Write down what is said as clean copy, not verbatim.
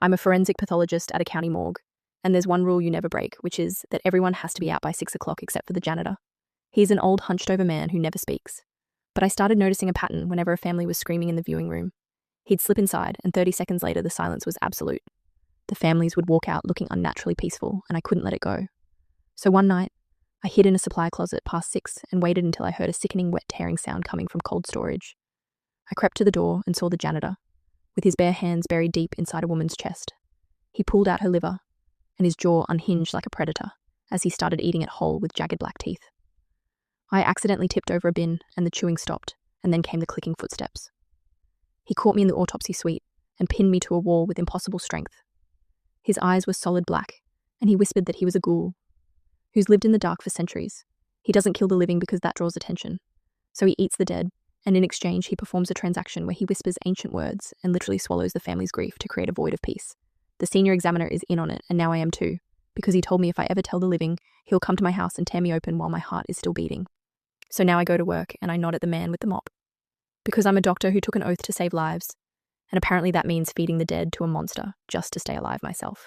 I'm a forensic pathologist at a county morgue, and there's one rule you never break, which is that everyone has to be out by 6 o'clock except for the janitor. He's an old, hunched-over man who never speaks. But I started noticing a pattern whenever a family was screaming in the viewing room. He'd slip inside, and 30 seconds later the silence was absolute. The families would walk out looking unnaturally peaceful, and I couldn't let it go. So one night, I hid in a supply closet past 6 and waited until I heard a sickening wet tearing sound coming from cold storage. I crept to the door and saw the janitor, with his bare hands buried deep inside a woman's chest. He pulled out her liver, and his jaw unhinged like a predator as he started eating it whole with jagged black teeth. I accidentally tipped over a bin, and the chewing stopped, and then came the clicking footsteps. He caught me in the autopsy suite and pinned me to a wall with impossible strength. His eyes were solid black, and he whispered that he was a ghoul who's lived in the dark for centuries. He doesn't kill the living because that draws attention. So he eats the dead, and in exchange he performs a transaction where he whispers ancient words and literally swallows the family's grief to create a void of peace. The senior examiner is in on it, and now I am too, because he told me if I ever tell the living, he'll come to my house and tear me open while my heart is still beating. So now I go to work and I nod at the man with the mop. Because I'm a doctor who took an oath to save lives, and apparently that means feeding the dead to a monster just to stay alive myself.